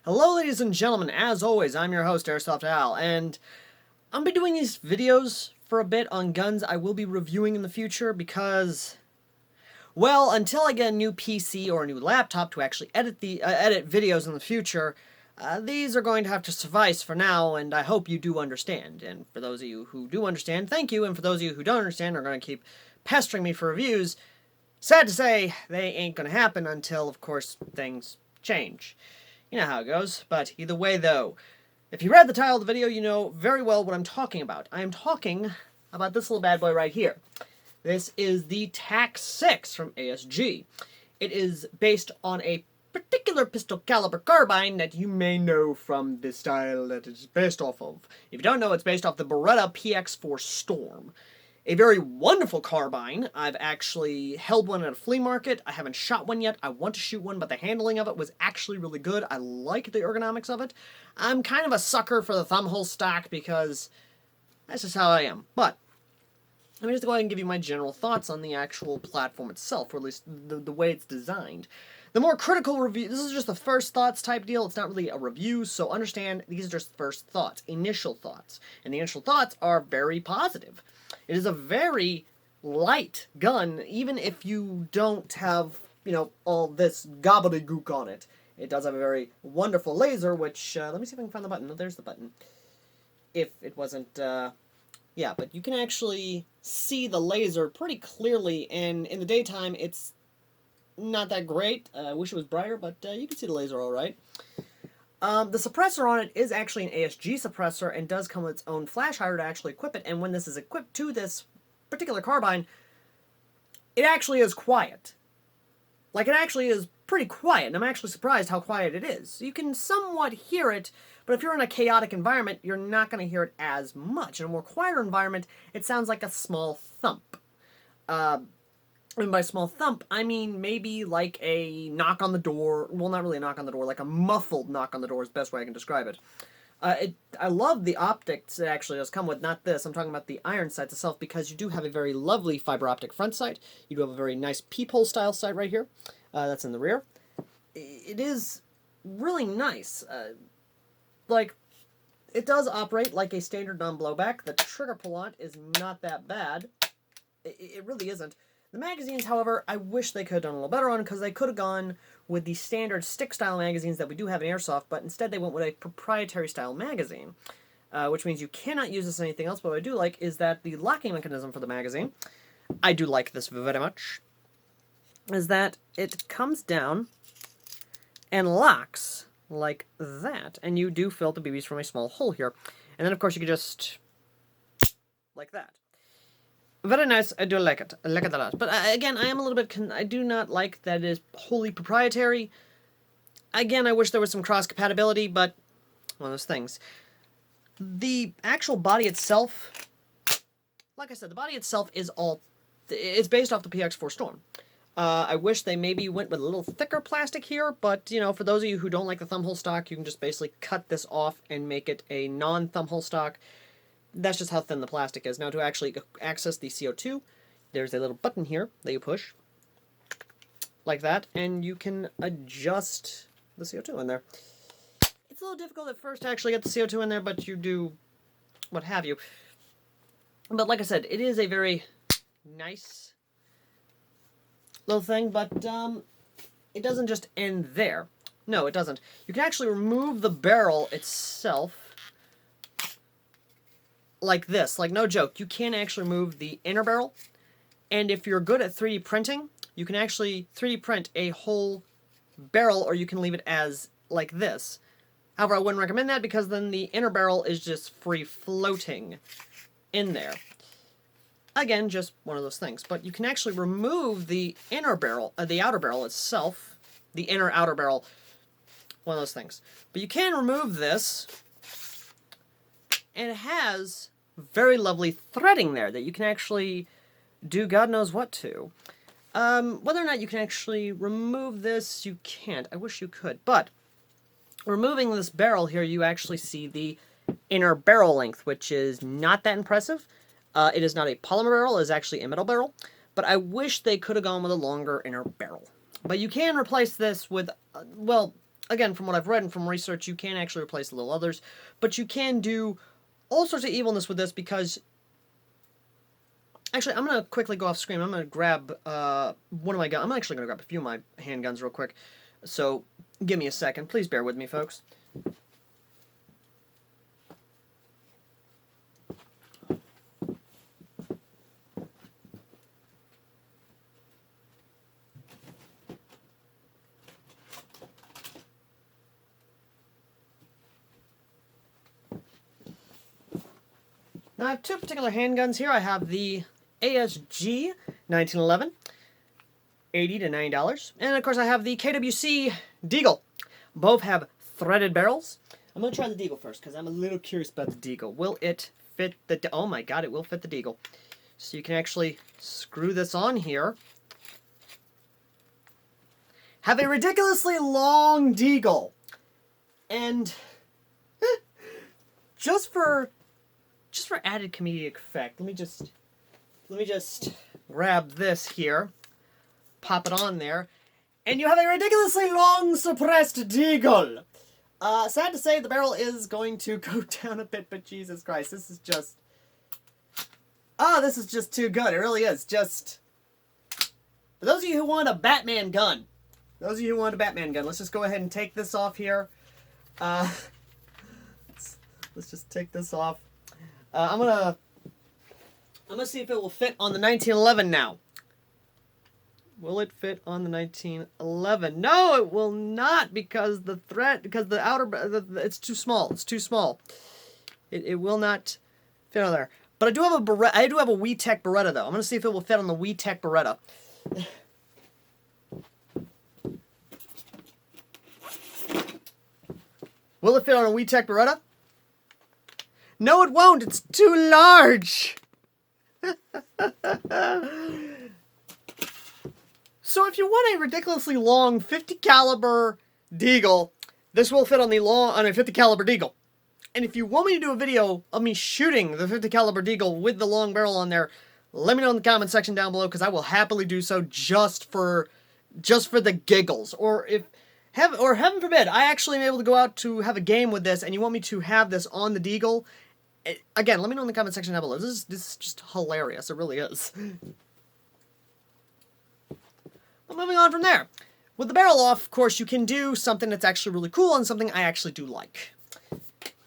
Hello ladies and gentlemen, as always, I'm your host, Airsoft Al, and I'm going to be doing these videos for a bit on guns I will be reviewing in the future because, well, until I get a new PC or a new laptop to actually edit videos in the future, these are going to have to suffice for now, and I hope you do understand. And for those of you who do understand, thank you, and for those of you who don't understand are going to keep pestering me for reviews, sad to say, they ain't going to happen until, of course, things change. You know how it goes, but either way though, if you read the title of the video, you know very well what I'm talking about. I am talking about this little bad boy right here. This is the tac6 from ASG. It is based on a particular pistol caliber carbine that you may know from the style that it's based off of. If you don't know, it's based off the Beretta PX4 Storm. A very wonderful carbine. I've actually held one at a flea market. I haven't shot one yet. I want to shoot one, but the handling of it was actually really good. I like the ergonomics of it. I'm kind of a sucker for the thumbhole stock because that's just how I am. But let me just go ahead and give you my general thoughts on the actual platform itself, or at least the way it's designed. The more critical review, this is just a first thoughts type deal. It's not really a review, so understand these are just first thoughts, initial thoughts. And the initial thoughts are very positive. It is a very light gun, even if you don't have, all this gobbledygook on it. It does have a very wonderful laser, which, let me see if I can find the button. No, there's the button. If it wasn't, yeah, but you can actually see the laser pretty clearly, and in the daytime, it's not that great. I wish it was brighter, but you can see the laser all right. The suppressor on it is actually an ASG suppressor and does come with its own flash hider to actually equip it, and when this is equipped to this particular carbine, it actually is quiet. Like, it actually is pretty quiet, and I'm actually surprised how quiet it is. You can somewhat hear it, but if you're in a chaotic environment, you're not going to hear it as much. In a more quieter environment, it sounds like a small thump. And by small thump, I mean maybe like a knock on the door. Well, not really a knock on the door, like a muffled knock on the door is the best way I can describe it. I love the optics it actually does come with, not this. I'm talking about the iron sights itself, because you do have a very lovely fiber optic front sight. You do have a very nice peephole style sight right here. That's in the rear. It is really nice. Like, it does operate like a standard non-blowback. The trigger pull on is not that bad. It really isn't. The magazines, however, I wish they could have done a little better on, because they could have gone with the standard stick-style magazines that we do have in Airsoft, but instead they went with a proprietary-style magazine, which means you cannot use this in anything else. But what I do like is that the locking mechanism for the magazine, I do like this very much, is that it comes down and locks like that, and you do fill the BBs from a small hole here. And then, of course, you can just like that. Very nice. I do like it. I like it a lot. But again, I am a little bit... I do not like that it is wholly proprietary. Again, I wish there was some cross-compatibility, but one of those things. The actual body itself... Like I said, the body itself is all... It's based off the PX4 Storm. I wish they maybe went with a little thicker plastic here, but, for those of you who don't like the thumbhole stock, you can just basically cut this off and make it a non-thumbhole stock. That's just how thin the plastic is. Now, to actually access the CO2, there's a little button here that you push, like that, and you can adjust the CO2 in there. It's a little difficult at first to actually get the CO2 in there, but you do what have you. But like I said, it is a very nice little thing, but it doesn't just end there. No, it doesn't. You can actually remove the barrel itself, like this. Like, no joke, you can actually remove the inner barrel, and if you're good at 3D printing, you can actually 3D print a whole barrel, or you can leave it as like this. However, I wouldn't recommend that, because then the inner barrel is just free floating in there. Again, just one of those things. But you can actually remove the inner barrel, the outer barrel itself, the inner outer barrel, one of those things. But you can remove this, and it has very lovely threading there that you can actually do God knows what to. Whether or not you can actually remove this, you can't. I wish you could. But removing this barrel here, you actually see the inner barrel length, which is not that impressive. It is not a polymer barrel, it is actually a metal barrel. But I wish they could have gone with a longer inner barrel. But you can replace this with, well, again, from what I've read and from research, you can actually replace the little others, but you can do all sorts of evilness with this because... Actually, I'm going to quickly go off screen. I'm going to grab one of my guns. I'm actually going to grab a few of my handguns real quick. So, give me a second. Please bear with me, folks. Now, I have two particular handguns here. I have the ASG 1911, $80 to $90. And, of course, I have the KWC Deagle. Both have threaded barrels. I'm going to try the Deagle first, because I'm a little curious about the Deagle. Will it fit the... Oh, my God, it will fit the Deagle. So you can actually screw this on here. Have a ridiculously long Deagle. And just for added comedic effect, let me just grab this here, pop it on there, and you have a ridiculously long suppressed Deagle. Sad to say, the barrel is going to go down a bit, but Jesus Christ, this is just... this is just too good. It really is. Just... For those of you who want a Batman gun, let's just go ahead and take this off here. Let's just take this off. I'm gonna see if it will fit on the 1911 now. Will it fit on the 1911? No, it will not, because the it's too small. It's too small. It will not fit on there. But I do have a Wii Tech Beretta though. I'm gonna see if it will fit on the Wii Tech Beretta. Will it fit on a Wii Tech Beretta? No, it won't. It's too large. So if you want a ridiculously long 50 caliber Deagle, this will fit on a 50 caliber Deagle. And if you want me to do a video of me shooting the 50 caliber Deagle with the long barrel on there, let me know in the comment section down below, because I will happily do so just for the giggles. Or heaven forbid, I actually am able to go out to have a game with this, and you want me to have this on the Deagle. Again, let me know in the comment section down below. This is just hilarious. It really is. But moving on from there. With the barrel off, of course, you can do something that's actually really cool and something I actually do like.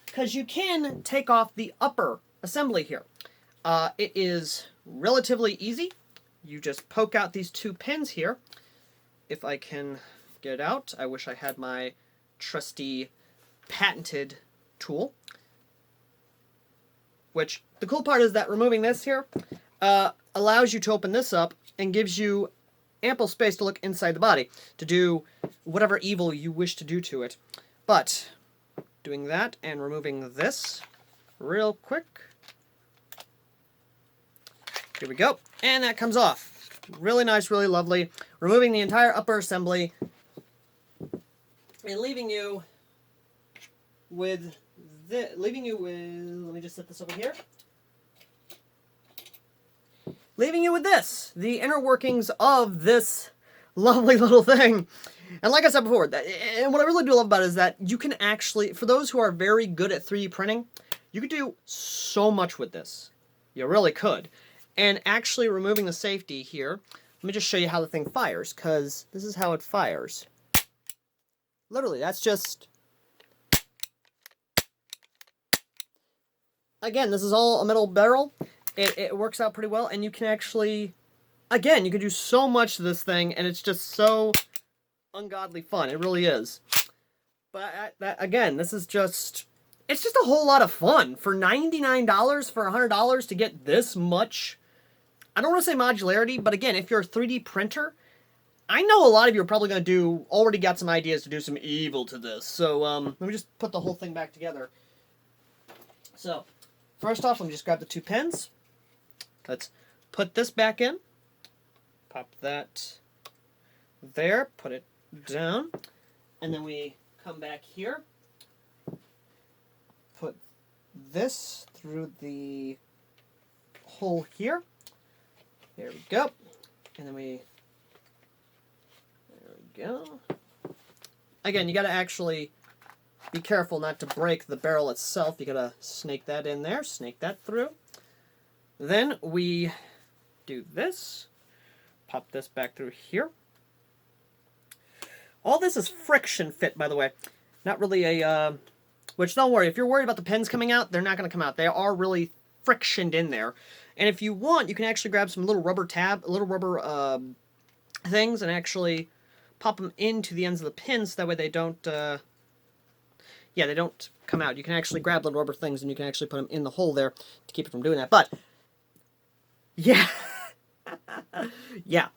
Because you can take off the upper assembly here. It is relatively easy. You just poke out these two pins here. If I can get it out. I wish I had my trusty patented tool. Which, the cool part is that removing this here allows you to open this up and gives you ample space to look inside the body to do whatever evil you wish to do to it. But, doing that and removing this real quick. Here we go. And that comes off. Really nice, really lovely. Removing the entire upper assembly and leaving you with... let me just set this over here. Leaving you with this, the inner workings of this lovely little thing. And like I said before, and what I really do love about it is that you can actually, for those who are very good at 3D printing, you could do so much with this. You really could. And actually removing the safety here, let me just show you how the thing fires, because this is how it fires. Literally, that's just... Again, this is all a metal barrel. It works out pretty well, and you can actually... Again, you can do so much to this thing, and it's just so ungodly fun. It really is. But, again, this is just... It's just a whole lot of fun. For $99, for $100 to get this much... I don't want to say modularity, but again, if you're a 3D printer, I know a lot of you are probably going to already got some ideas to do some evil to this. So, let me just put the whole thing back together. So, first off, let me just grab the two pins. Let's put this back in. Pop that there. Put it down. And then we come back here. Put this through the hole here. There we go. And then there we go. again, you got to actually be careful not to break the barrel itself. You got to snake that in there, snake that through. Then we do this. Pop this back through here. All this is friction fit, by the way. Not really a, which don't worry, if you're worried about the pins coming out, they're not going to come out. They are really frictioned in there. And if you want, you can actually grab some little rubber things and actually pop them into the ends of the pins, so that way they don't, yeah, they don't come out. You can actually grab little rubber things and you can actually put them in the hole there to keep it from doing that. But, yeah. Yeah.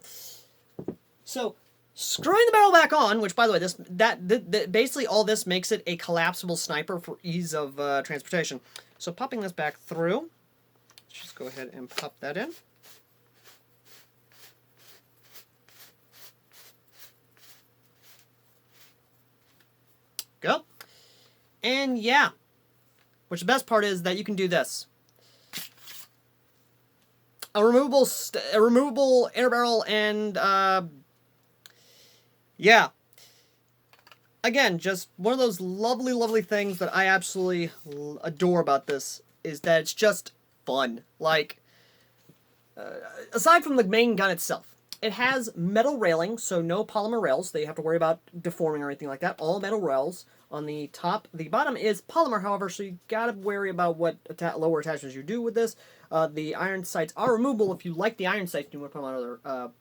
So, screwing the barrel back on, which, by the way, basically all this makes it a collapsible sniper for ease of transportation. So, popping this back through, let's just go ahead and pop that in. Go. And yeah, which the best part is that you can do this. A removable inner barrel, and yeah. Again, just one of those lovely, lovely things that I absolutely adore about this is that it's just fun. Like, aside from the main gun itself, it has metal railing, so no polymer rails that you have to worry about deforming or anything like that. All metal rails on the top. The bottom is polymer, however, so you gotta worry about what lower attachments you do with this. The iron sights are removable if you like the iron sights. You want to put them on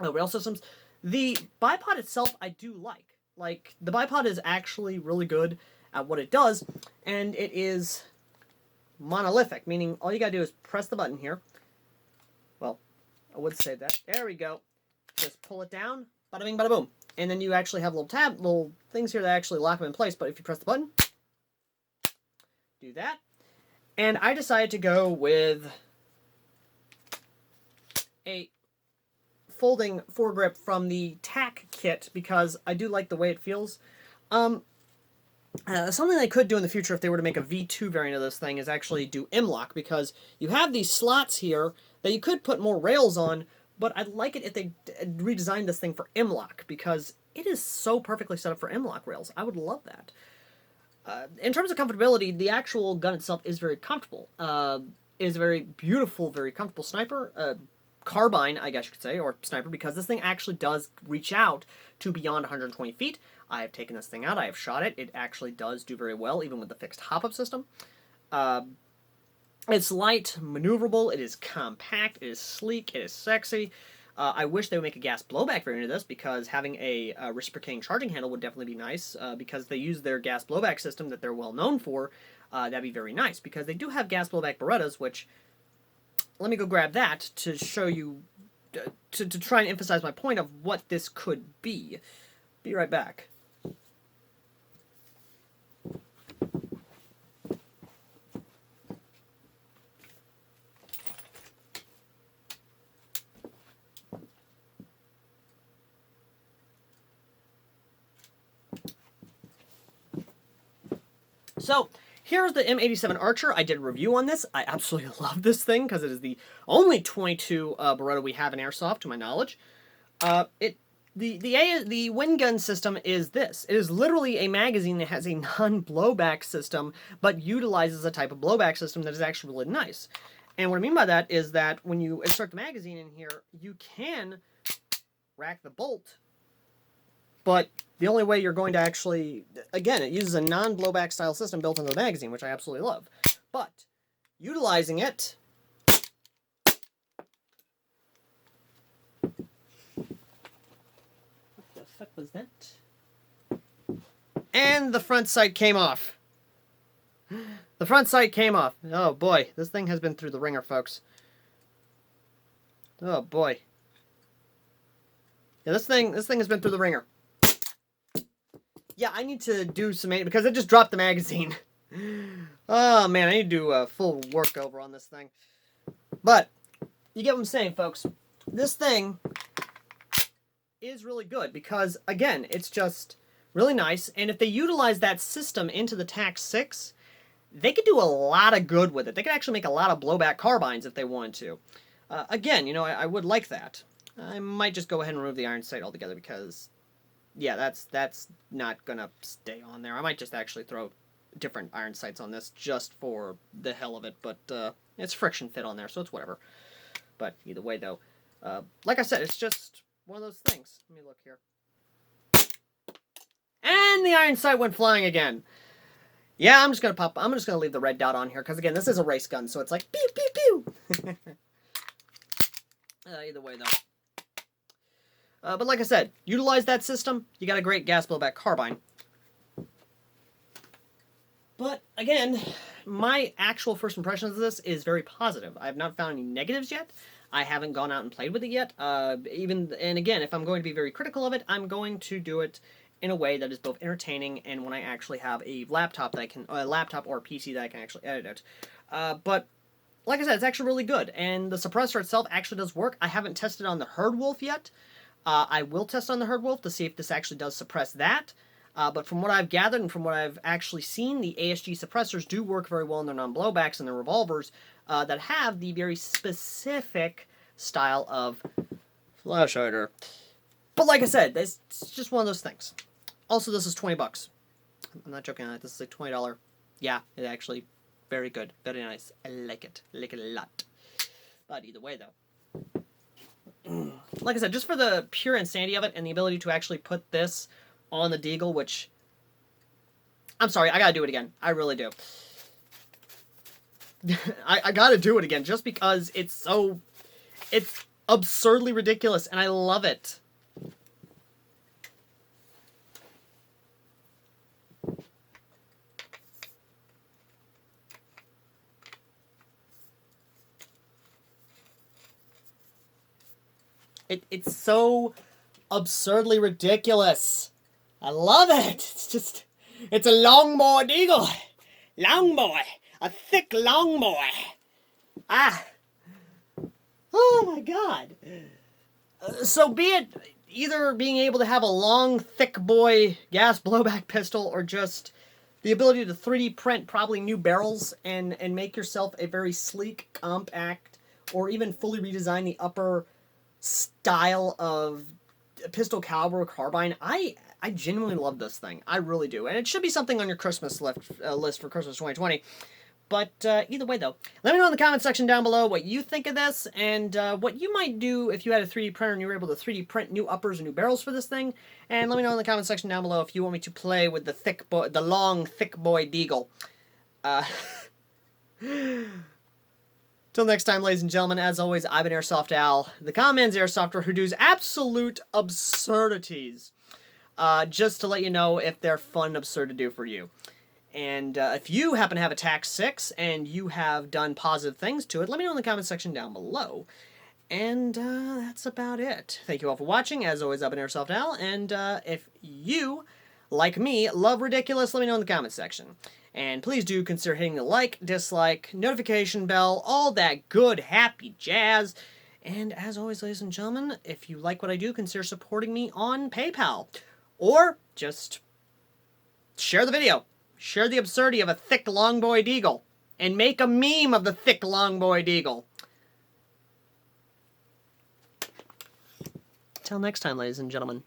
other rail systems. The bipod itself, I do like. Like, the bipod is actually really good at what it does, and it is monolithic, meaning all you gotta do is press the button here. Well, I would say that. There we go. Just pull it down, bada bing, bada boom. And then you actually have little things here that actually lock them in place, but if you press the button, do that. And I decided to go with a folding foregrip from the tac kit because I do like the way it feels. Something they could do in the future if they were to make a V2 variant of this thing is actually do M-lock, because you have these slots here that you could put more rails on, but I'd like it if they redesigned this thing for M-lock, because it is so perfectly set up for M-lock rails. I would love that. In terms of comfortability, the actual gun itself is very comfortable. It is a very beautiful, very comfortable sniper. Carbine, I guess you could say, or sniper, because this thing actually does reach out to beyond 120 feet. I have taken this thing out, I have shot it. It actually does do very well, even with the fixed hop-up system. It's light, maneuverable, it is compact, it is sleek, it is sexy. I wish they would make a gas blowback variant of this, because having a reciprocating charging handle would definitely be nice, because they use their gas blowback system that they're well known for. That'd be very nice, because they do have gas blowback Berettas, which, let me go grab that to show you, to try and emphasize my point of what this could be. Be right back. So, here's the M87 Archer. I did a review on this. I absolutely love this thing because it is the only 22 Beretta we have in Airsoft, to my knowledge. The wind gun system is this. It is literally a magazine that has a non-blowback system, but utilizes a type of blowback system that is actually really nice. And what I mean by that is that when you insert the magazine in here, you can rack the bolt, but the only way you're going to actually, again, it uses a non-blowback style system built into the magazine, which I absolutely love. But, utilizing it, what the fuck was that? And the front sight came off. The front sight came off. Oh boy, this thing has been through the ringer, folks. Oh boy. Yeah, this thing has been through the ringer. Yeah, I need to do some, because it just dropped the magazine. Oh man, I need to do a full workover on this thing. But, you get what I'm saying, folks. This thing is really good because, again, it's just really nice. And if they utilize that system into the tac6, they could do a lot of good with it. They could actually make a lot of blowback carbines if they wanted to. Again, you know, I would like that. I might just go ahead and remove the iron sight altogether because yeah, that's not gonna stay on there. I might just actually throw different iron sights on this just for the hell of it, but it's friction fit on there, so it's whatever. But either way, though, like I said, it's just one of those things. Let me look here. And the iron sight went flying again. Yeah, I'm just gonna leave the red dot on here because again, this is a race gun, so it's like pew pew pew. Either way, though. But like I said, utilize that system. You got a great gas blowback carbine. But again, my actual first impressions of this is very positive. I have not found any negatives yet. I haven't gone out and played with it yet. And again, if I'm going to be very critical of it, I'm going to do it in a way that is both entertaining and when I actually have a laptop that I can, a laptop or a PC that I can actually edit it. But like I said, it's actually really good, and the suppressor itself actually does work. I haven't tested on the Herd Wolf yet. I will test on the Herd Wolf to see if this actually does suppress that. But from what I've gathered and from what I've actually seen, the ASG suppressors do work very well in their non-blowbacks and their revolvers that have the very specific style of flash hider. But like I said, it's just one of those things. Also, this is $20. I'm not joking on that. This is a $20. Yeah, it actually very good, very nice. I like it a lot. But either way, though, like I said, just for the pure insanity of it and the ability to actually put this on the Deagle, which, I'm sorry, I gotta do it again. I really do. I gotta do it again just because it's absurdly ridiculous and I love it. It's so absurdly ridiculous. I love it. It's a long boy Deagle. Long boy. A thick long boy. Ah. Oh my god. So be it either being able to have a long, thick boy gas blowback pistol or just the ability to 3D print probably new barrels and make yourself a very sleek, compact, or even fully redesign the upper style of pistol caliber carbine. I genuinely love this thing. I really do. And it should be something on your Christmas list for Christmas 2020. But either way, though, let me know in the comment section down below what you think of this and what you might do if you had a 3D printer and you were able to 3D print new uppers and new barrels for this thing. And let me know in the comment section down below if you want me to play with the long, thick boy Deagle. Till next time, ladies and gentlemen, as always, I've been Airsoft Al, the common man's airsofter who does absolute absurdities. Just to let you know if they're fun and absurd to do for you. And if you happen to have a tac6 and you have done positive things to it, let me know in the comment section down below. And that's about it. Thank you all for watching. As always, I've been Airsoft Al, and if you, like me, love ridiculous, let me know in the comment section. And please do consider hitting the like, dislike, notification bell, all that good, happy jazz. And as always, ladies and gentlemen, if you like what I do, consider supporting me on PayPal. Or just share the video. Share the absurdity of a thick long boy Deagle. And make a meme of the thick long boy Deagle. Till next time, ladies and gentlemen.